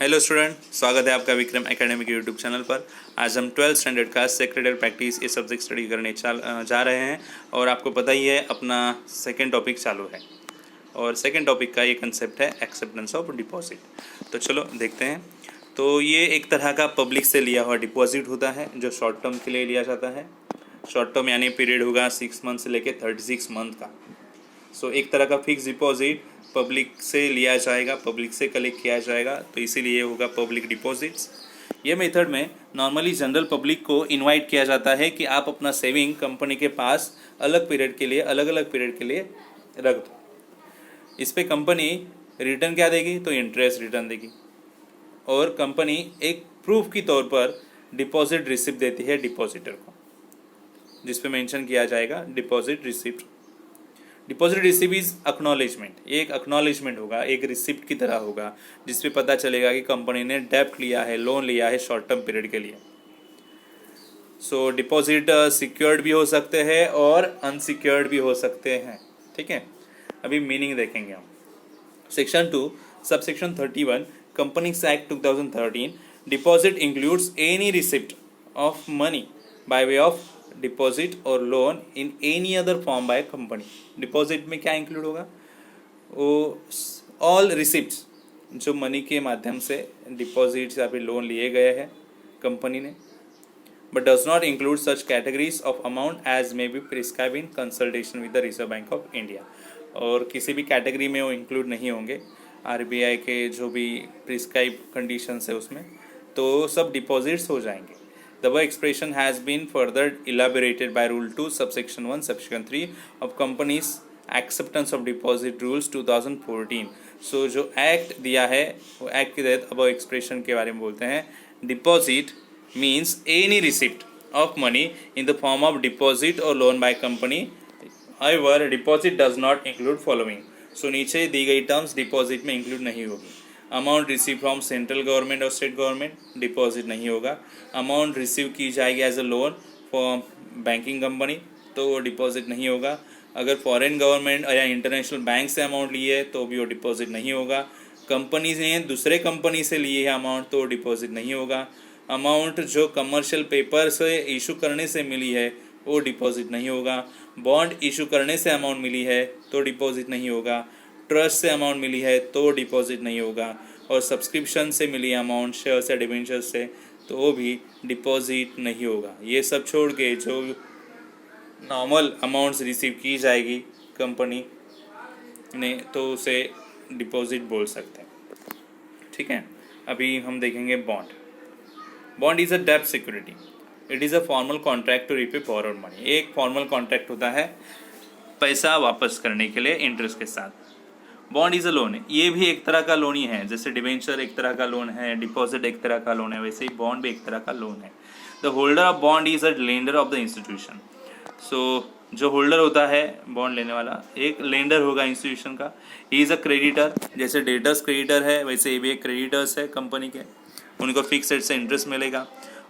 Hello student, स्वागत है आपका विक्रम एकेडमी के यूट्यूब चैनल पर। आज हम 12th स्टैंडर्ड का सेक्रेटरी प्रैक्टिस ये सब्जेक्ट स्टडी करने जा रहे हैं और आपको पता ही है अपना सेकंड टॉपिक चालू है और सेकंड टॉपिक का ये कंसेप्ट है एक्सेप्टेंस ऑफ डिपॉजिट। तो चलो देखते हैं। तो ये एक तरह का पब्लिक से लिया हुआ डिपॉजिट होता है जो शॉर्ट टर्म के लिए लिया जाता है। शॉर्ट टर्म यानी पीरियड होगा 6 मंथ से लेकर 36 मंथ का। सो एक तरह का फिक्स डिपॉजिट पब्लिक से लिया जाएगा, पब्लिक से कलेक्ट किया जाएगा, तो इसीलिए होगा पब्लिक डिपॉजिट्स। ये मेथड में नॉर्मली जनरल पब्लिक को इनवाइट किया जाता है कि आप अपना सेविंग कंपनी के पास अलग पीरियड के लिए, अलग अलग पीरियड के लिए रख दो। इस पे कंपनी रिटर्न क्या देगी? तो इंटरेस्ट रिटर्न देगी और कंपनी एक प्रूफ की तौर पर डिपॉजिट रिसिप्ट देती है डिपॉजिटर को, जिस पे मेंशन किया जाएगा deposit receipt. Deposit receipt is acknowledgement, ये एक एक्नॉलेजमेंट होगा, एक रिसिप्ट की तरह होगा जिसपे पता चलेगा कि कंपनी ने डेब्ट लिया है, लोन लिया है शॉर्ट टर्म पीरियड के लिए। सो डिपॉजिट सिक्योर्ड भी हो सकते हैं और अनसिक्योर्ड भी हो सकते हैं। ठीक है, अभी मीनिंग देखेंगे हम। Section 2 subsection 31 companies act 2013 deposit includes any receipt of money by way of deposit और loan in any other form by company. Deposit में क्या इंक्लूड होगा? वो ऑल रिसिप्ट्स जो मनी के माध्यम से डिपॉजिट या फिर लोन लिए गए हैं कंपनी ने, but does not include such categories of amount as may be prescribe in consultation with the Reserve Bank of India. और किसी भी कैटेगरी में वो इंक्लूड नहीं होंगे, आरबीआई के जो भी प्रिस्क्राइब कंडीशंस है उसमें, तो सब डिपॉजिट्स हो जाएंगे। The above expression has been further elaborated by Rule 2, Subsection 1, Subsection 3 of Companies Acceptance of Deposit Rules 2014। So जो एक्ट दिया है वो एक्ट के तहत above expression के बारे में बोलते हैं। Deposit means any receipt of money in the form of deposit or loan by company. However, deposit does not include following। So नीचे दी गई टर्म्स डिपॉजिट में इंक्लूड नहीं होगी। Amount receive from central government और स्टेट गवर्नमेंट, डिपॉजिट नहीं होगा। Amount receive की जाएगी as a loan for banking company, तो वो डिपॉजिट नहीं होगा। अगर फॉरेन गवर्नमेंट या इंटरनेशनल बैंक से अमाउंट लिए है तो भी वो डिपॉजिट नहीं होगा। कंपनी ने दूसरे कंपनी से लिए है अमाउंट तो डिपॉजिट नहीं होगा। अमाउंट जो कमर्शियल पेपर से इशू करने से मिली है वो डिपॉजिट नहीं होगा। बॉन्ड इशू करने से अमाउंट मिली है तो डिपॉजिट नहीं होगा। ट्रस्ट से अमाउंट मिली है तो डिपॉजिट नहीं होगा। और सब्सक्रिप्शन से मिली अमाउंट शेयर्स या डिबेंचर्स से तो वो भी डिपॉजिट नहीं होगा। ये सब छोड़ के जो नॉर्मल अमाउंट्स रिसीव की जाएगी कंपनी ने तो उसे डिपॉजिट बोल सकते हैं। ठीक है, अभी हम देखेंगे बॉन्ड। बॉन्ड इज़ अ डेब्ट security. It is a formal contract to repay borrowed money. एक फॉर्मल कॉन्ट्रैक्ट होता है पैसा वापस करने के लिए इंटरेस्ट के साथ। बॉन्ड इज अ लोन, ये भी एक तरह का लोन ही है। जैसे डिबेंचर एक तरह का लोन है, डिपॉजिट एक तरह का लोन है, वैसे ही बॉन्ड भी एक तरह का लोन है। The holder of bond is a lender of the institution. So जो होल्डर होता है बॉन्ड लेने वाला एक लेंडर होगा इंस्टीट्यूशन का। ही इज़ अ क्रेडिटर, जैसे डेटर्स क्रेडिटर है वैसे ये भी एक क्रेडिटर्स है कंपनी के, उनको फिक्स रेट से इंटरेस्ट मिलेगा।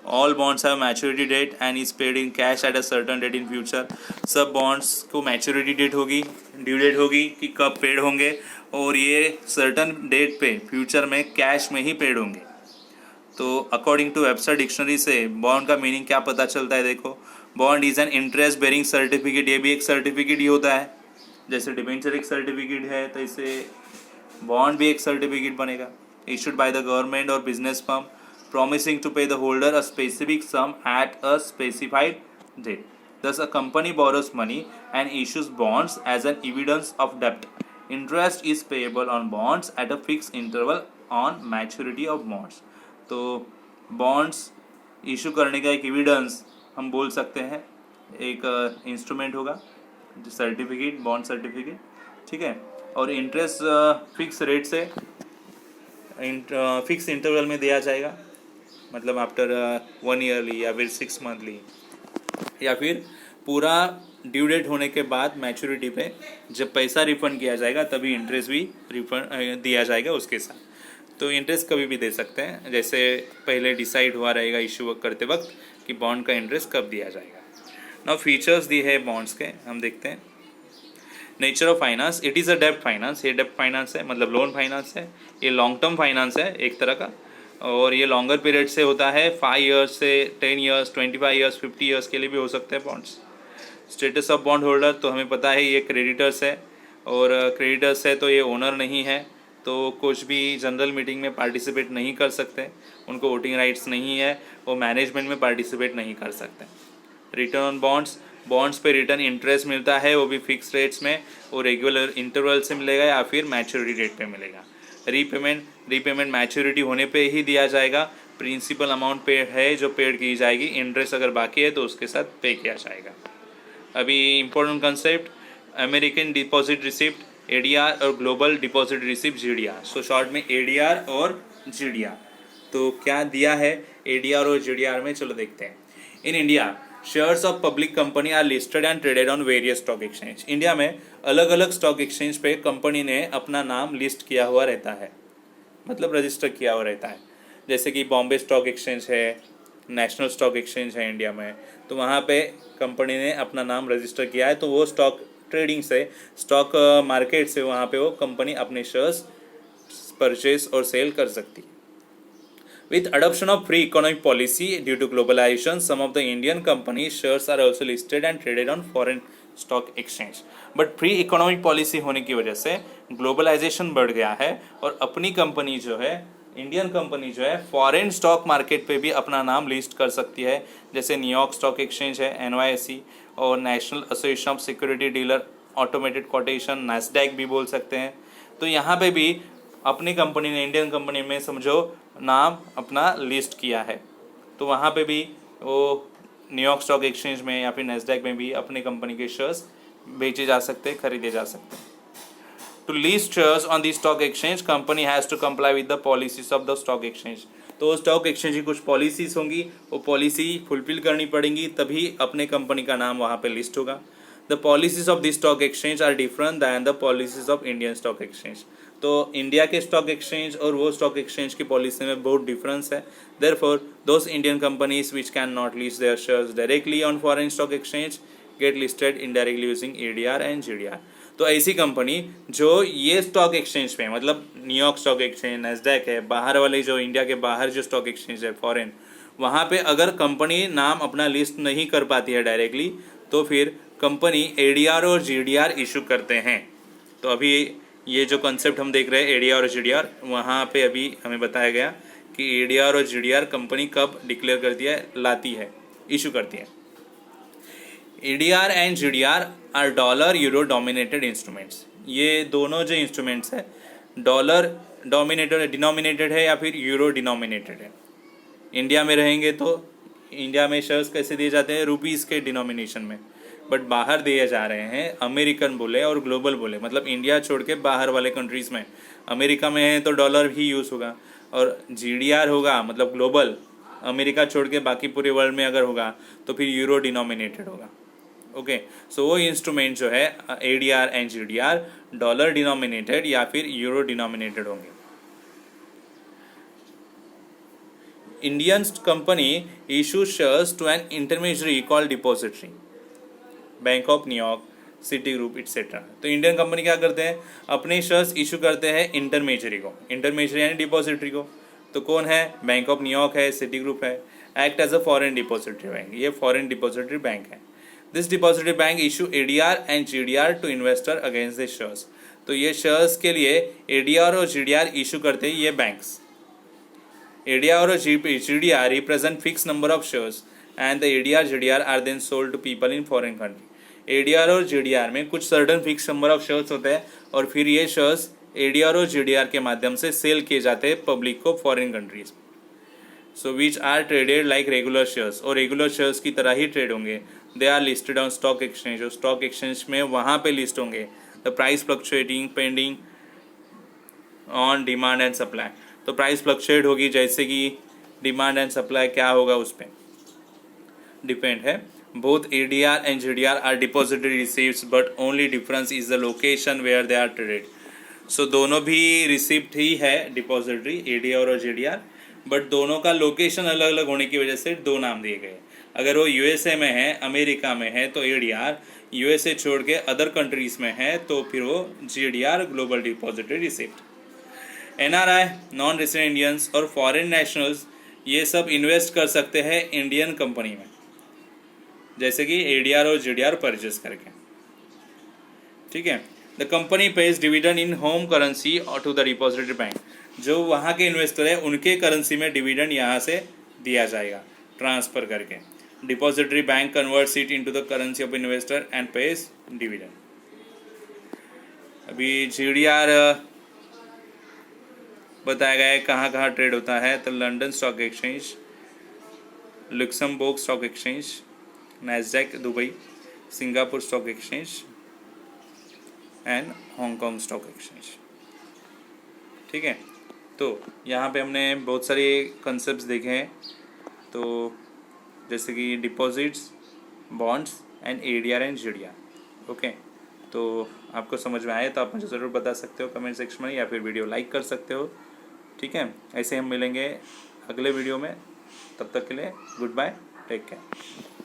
All bonds have maturity date and is paid in cash at a certain date in future. सब बॉन्ड्स को मैच्योरिटी डेट होगी, ड्यू डेट होगी कि कब पेड होंगे, और ये सर्टन डेट पे फ्यूचर में कैश में ही पेड होंगे। तो अकॉर्डिंग टू वेबस्टर डिक्शनरी से बॉन्ड का मीनिंग क्या पता चलता है? देखो, bond is an interest bearing certificate. ये भी एक सर्टिफिकेट ही होता है। जैसे डिबेंचर एक सर्टिफिकेट है तो इसे बॉन्ड भी एक सर्टिफिकेट बनेगा। इशूड बाय द गवर्नमेंट और business firm promising to pay the holder a specific sum at a specified date. Thus, a company borrows money and issues bonds as an evidence of debt. Interest is payable on bonds at a fixed interval on maturity of bonds. तो bonds issue करने का एक evidence हम बोल सकते हैं, एक instrument होगा सर्टिफिकेट, बॉन्ड सर्टिफिकेट। ठीक है, और इंटरेस्ट फिक्स रेट से फिक्स इंटरवल में दिया जाएगा, मतलब आफ्टर 1 ईयरली या फिर 6 मंथली, या फिर पूरा ड्यू डेट होने के बाद मैच्योरिटी पे जब पैसा रिफंड किया जाएगा तभी इंटरेस्ट भी रिफंड दिया जाएगा उसके साथ। तो इंटरेस्ट कभी भी दे सकते हैं, जैसे पहले डिसाइड हुआ रहेगा इशू करते वक्त कि बॉन्ड का इंटरेस्ट कब दिया जाएगा। नाउ फीचर्स दिए है बॉन्ड्स के, हम देखते हैं। Nature of finance, it is a डेब्ट फाइनेंस, ये डेब्ट फाइनेंस है मतलब लोन फाइनेंस है, ये लॉन्ग टर्म फाइनेंस है एक तरह का, और ये लॉन्गर पीरियड से होता है, 5 ईयर्स से 10 ईयर्स, 25 ईयर्स, 50 ईयर्स के लिए भी हो सकते हैं bonds. Status of bond holder तो हमें पता है ये क्रेडिटर्स है, और क्रेडिटर्स है तो ये ओनर नहीं है, तो कुछ भी जनरल मीटिंग में पार्टिसिपेट नहीं कर सकते, उनको वोटिंग राइट्स नहीं है, वो मैनेजमेंट में पार्टिसिपेट नहीं कर सकते। रिटर्न ऑन बॉन्ड्स, बॉन्ड्स पे रिटर्न इंटरेस्ट मिलता है, वो भी फिक्स रेट्स में, वो रेगुलर इंटरवल से मिलेगा या फिर मैच्योरिटी डेट पे मिलेगा। रीपेमेंट मैच्योरिटी होने पे ही दिया जाएगा, प्रिंसिपल अमाउंट पेड है जो पेड की जाएगी, इंटरेस्ट अगर बाकी है तो उसके साथ पे किया जाएगा। अभी important concept, American deposit receipt ADR और global deposit receipt GDR। So short में ADR और GDR। तो क्या दिया है ADR और GDR में, चलो देखते हैं। In India shares of public company are listed and traded on various stock exchange. India में अलग अलग स्टॉक एक्सचेंज पे कंपनी ने अपना नाम लिस्ट किया हुआ रहता है, मतलब रजिस्टर किया हुआ रहता है। जैसे कि बॉम्बे स्टॉक एक्सचेंज है, नेशनल स्टॉक एक्सचेंज है इंडिया में, तो वहाँ पे कंपनी ने अपना नाम रजिस्टर किया है, तो वो स्टॉक ट्रेडिंग से, स्टॉक मार्केट से वहाँ पे वो कंपनी अपने शेयर्स परचेज और सेल कर सकती है। With adoption of free economic policy due to globalization, some of the Indian companies shares are also listed and traded on foreign stock exchange. But free economic policy होने की वजह से globalisation बढ़ गया है, और अपनी कंपनी जो है, इंडियन कंपनी जो है, फॉरेन स्टॉक मार्केट पे भी अपना नाम लिस्ट कर सकती है। जैसे न्यूयॉर्क स्टॉक एक्सचेंज है NYSE, और national association of security dealer automated quotation, Nasdaq भी बोल सकते हैं। तो यहाँ पे भी अपनी कंपनी ने, इंडियन कंपनी में समझो, नाम अपना लिस्ट किया है, तो वहाँ पे भी वो न्यूयॉर्क स्टॉक एक्सचेंज में या फिर नैस्डैक में भी अपनी कंपनी के शेयर्स बेचे जा सकते हैं, खरीदे जा सकते हैं। To list shares on the stock exchange, company has to comply with the policies of the stock exchange. तो स्टॉक एक्सचेंज की कुछ पॉलिसीज होंगी, वो पॉलिसी फुलफिल करनी पड़ेंगी, तभी अपने कंपनी का नाम वहाँ पे लिस्ट होगा। The policies of the stock exchange are different than the policies of Indian stock exchange. तो इंडिया के स्टॉक एक्सचेंज और वो स्टॉक एक्सचेंज की पॉलिसी में बहुत डिफरेंस है। Therefore those Indian companies which can not list there shares directly on foreign stock exchange get listed indirectly using ADR and GDR। तो ऐसी कंपनी जो ये स्टॉक एक्सचेंज पे, मतलब न्यूयॉर्क स्टॉक एक्सचेंज, नैस्डैक है, बाहर वाले जो इंडिया के बाहर जो स्टॉक एक्सचेंज है फॉरेन, वहाँ पे अगर कंपनी नाम अपना लिस्ट नहीं कर पाती है डायरेक्टली, तो फिर कंपनी ADR और GDR इशू करते हैं। तो अभी ये जो कंसेप्ट हम देख रहे हैं ADR और GDR, वहाँ पे अभी हमें बताया गया कि ADR और GDR कंपनी कब डिक्लेयर करती है, लाती है, इशू करती है। ADR and GDR are dollar euro dominated instruments. ये दोनों जो इंस्ट्रूमेंट्स है, डॉलर डोमिनेटेड डिनोमिनेटेड है या फिर यूरो डिनोमिनेटेड है। इंडिया में रहेंगे तो इंडिया में शेयर्स कैसे दिए जाते हैं, रुपीज़ के डिनोमिनेशन में, बट बाहर दिए जा रहे हैं अमेरिकन बोले और ग्लोबल बोले, मतलब इंडिया छोड़ के बाहर वाले कंट्रीज़ में, अमेरिका में है तो डॉलर ही यूज़ होगा, और GDR होगा मतलब ग्लोबल, अमेरिका छोड़ के बाकी पूरे वर्ल्ड में अगर होगा तो फिर यूरो डिनोमिनेटेड होगा। ओके, सो वो इंस्ट्रूमेंट जो है ADR and GDR dollar denominated या फिर यूरो डिनोमिनेटेड होंगे। Indian company issue shares to an intermediary called depository, bank of New York, Citigroup etcetera. तो इंडियन कंपनी क्या करते हैं, अपने शेयर्स इशू करते हैं इंटरमीडियरी को, इंटरमीडियरी यानी डिपॉजिटरी को। तो कौन है, बैंक ऑफ न्यूयॉर्क है, सिटी ग्रुप है, act as a foreign depository bank, ये फॉरेन डिपॉजिटरी बैंक है। This depository bank issue ADR and GDR to investor against the shares. तो ये शेयर्स के लिए ADR और GDR इशू करते हैं ये बैंक्स। ADR और GDR represent fixed number of shares and the ADR GDR are then sold to people in foreign country। ADR और GDR में कुछ certain fix number of shares होते हैं, और फिर ये शेयर्स ADR और GDR के माध्यम से सेल किए जाते हैं पब्लिक को foreign countries. So which are traded like regular shares, और रेगुलर शेयर्स की तरह ही ट्रेड होंगे। They are listed on stock exchange, और स्टॉक एक्सचेंज में वहाँ पे लिस्ट होंगे। The price fluctuating pending on demand and supply. तो प्राइस फ्लक्चुएट होगी, जैसे कि डिमांड एंड सप्लाई क्या होगा उस पर डिपेंड है। Both ADR and GDR are depository receipts but only difference is the location where they are traded. So दोनों भी रिसिप्ट ही है डिपॉजिटरी, ADR और GDR, बट दोनों का लोकेशन अलग अलग होने की वजह से दो नाम दिए गए। अगर वो USA में है, अमेरिका में है तो ADR, यूएसए छोड़ के अदर कंट्रीज़ में है तो फिर वो GDR global depository receipt. NRI, non resident Indians और फॉरेन नेशनल्स ये सब इन्वेस्ट कर सकते हैं इंडियन कंपनी में, जैसे कि ADR और GDR परचेज करके। ठीक है। The company page dividend in home currency और टू द डिपॉजिटरी बैंक। जो वहाँ के इन्वेस्टर है उनके करेंसी में डिविडेंड यहाँ से दिया जाएगा ट्रांसफ़र करके। Depository bank converts it into the currency of investor and page dividend. अभी GDR बताया गया है कहाँ कहाँ ट्रेड होता है, तो London stock exchange, Luxembourg stock exchange, Nasdaq Dubai, Singapore stock exchange and Hong Kong stock exchange. ठीक है। तो यहाँ पे हमने बहुत सारे कंसेप्ट्स देखे हैं, तो जैसे कि deposits, bonds and ADR and GDR। Okay, तो आपको समझ में आए तो आप मुझे ज़रूर बता सकते हो कमेंट सेक्शन में, या फिर वीडियो लाइक कर सकते हो। ठीक है, ऐसे हम मिलेंगे अगले वीडियो में। तब तक के लिए गुड बाय, टेक केयर।